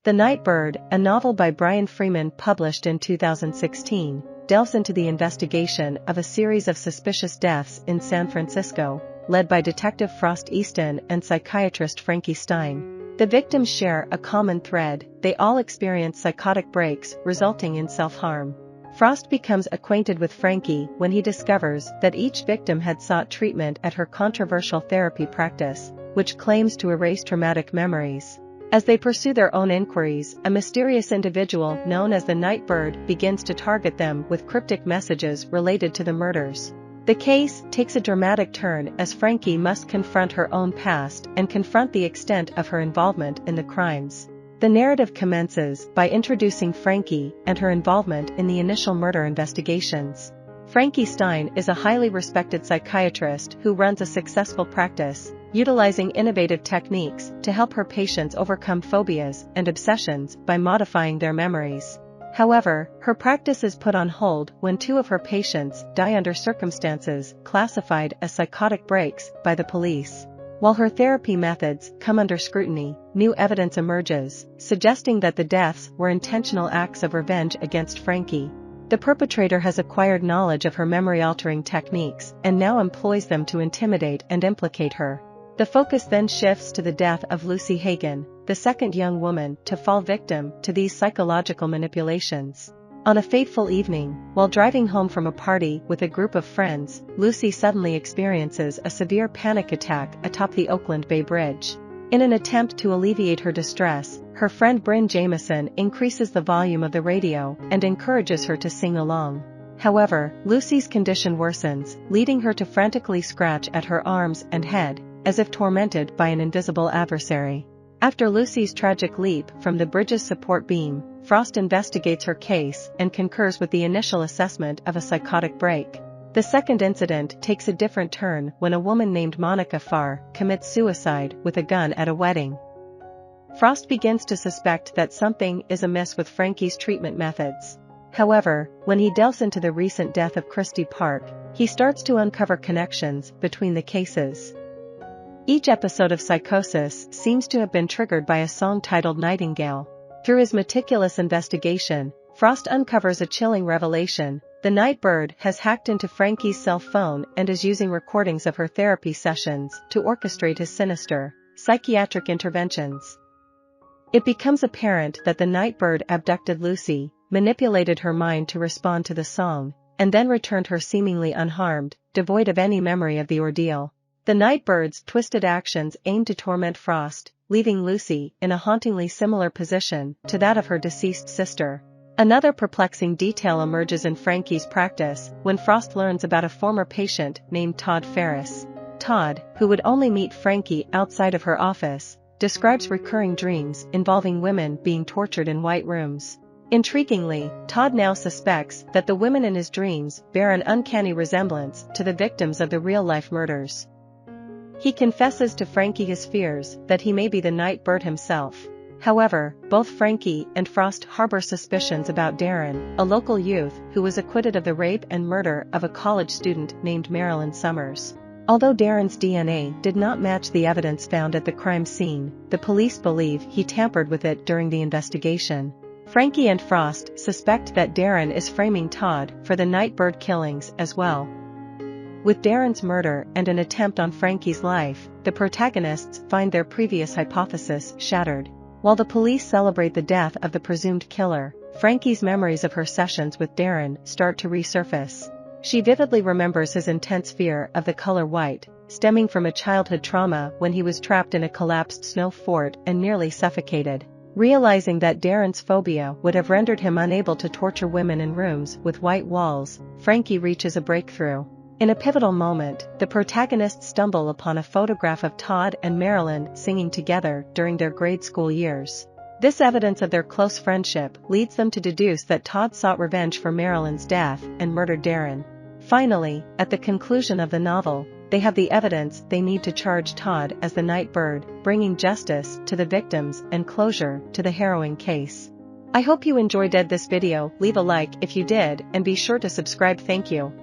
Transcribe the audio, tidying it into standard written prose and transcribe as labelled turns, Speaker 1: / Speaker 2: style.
Speaker 1: The Night Bird, a novel by Brian Freeman published in 2016, delves into the investigation of a series of suspicious deaths in San Francisco, led by Detective Frost Easton and psychiatrist Francesca Stein. The victims share a common thread: they all experience psychotic breaks resulting in self-harm. Frost becomes acquainted with Frankie when he discovers that each victim had sought treatment at her controversial therapy practice, which claims to erase traumatic memories. As they pursue their own inquiries, a mysterious individual known as the Night Bird begins to target them with cryptic messages related to the murders. The case takes a dramatic turn as Frankie must confront her own past and confront the extent of her involvement in the crimes. The narrative commences by introducing Frankie and her involvement in the initial murder investigations. Francesca Stein is a highly respected psychiatrist who runs a successful practice, utilizing innovative techniques to help her patients overcome phobias and obsessions by modifying their memories. However, her practice is put on hold when two of her patients die under circumstances classified as psychotic breaks by the police. While her therapy methods come under scrutiny, new evidence emerges, suggesting that the deaths were intentional acts of revenge against Frankie. The perpetrator has acquired knowledge of her memory-altering techniques and now employs them to intimidate and implicate her. The focus then shifts to the death of Lucy Hagen, the second young woman to fall victim to these psychological manipulations. On a fateful evening, while driving home from a party with a group of friends, Lucy suddenly experiences a severe panic attack atop the Oakland Bay Bridge. In an attempt to alleviate her distress, her friend Bryn Jameson increases the volume of the radio and encourages her to sing along. However, Lucy's condition worsens, leading her to frantically scratch at her arms and head, as if tormented by an invisible adversary. After Lucy's tragic leap from the bridge's support beam, Frost investigates her case and concurs with the initial assessment of a psychotic break. The second incident takes a different turn when a woman named Monica Farr commits suicide with a gun at a wedding. Frost begins to suspect that something is amiss with Frankie's treatment methods. However, when he delves into the recent death of Christie Park, he starts to uncover connections between the cases. Each episode of Psychosis seems to have been triggered by a song titled Nightingale. Through his meticulous investigation, Frost uncovers a chilling revelation: the Night Bird has hacked into Frankie's cell phone and is using recordings of her therapy sessions to orchestrate his sinister, psychiatric interventions. It becomes apparent that the Night Bird abducted Lucy, manipulated her mind to respond to the song, and then returned her seemingly unharmed, devoid of any memory of the ordeal. The Night Bird's twisted actions aim to torment Frost, leaving Lucy in a hauntingly similar position to that of her deceased sister. Another perplexing detail emerges in Frankie's practice when Frost learns about a former patient named Todd Ferris. Todd, who would only meet Frankie outside of her office, describes recurring dreams involving women being tortured in white rooms. Intriguingly, Todd now suspects that the women in his dreams bear an uncanny resemblance to the victims of the real-life murders. He confesses to Frankie his fears that he may be the Night Bird himself. However, both Frankie and Frost harbor suspicions about Darren, a local youth who was acquitted of the rape and murder of a college student named Marilyn Summers. Although Darren's DNA did not match the evidence found at the crime scene, the police believe he tampered with it during the investigation. Frankie and Frost suspect that Darren is framing Todd for the Night Bird killings as well. With Darren's murder and an attempt on Frankie's life, the protagonists find their previous hypothesis shattered. While the police celebrate the death of the presumed killer, Frankie's memories of her sessions with Darren start to resurface. She vividly remembers his intense fear of the color white, stemming from a childhood trauma when he was trapped in a collapsed snow fort and nearly suffocated. Realizing that Darren's phobia would have rendered him unable to torture women in rooms with white walls, Frankie reaches a breakthrough. In a pivotal moment, the protagonists stumble upon a photograph of Todd and Marilyn singing together during their grade school years. This evidence of their close friendship leads them to deduce that Todd sought revenge for Marilyn's death and murdered Darren. Finally, at the conclusion of the novel, they have the evidence they need to charge Todd as the Night Bird, bringing justice to the victims and closure to the harrowing case. I hope you enjoyed this video. Leave a like if you did and be sure to subscribe. Thank you.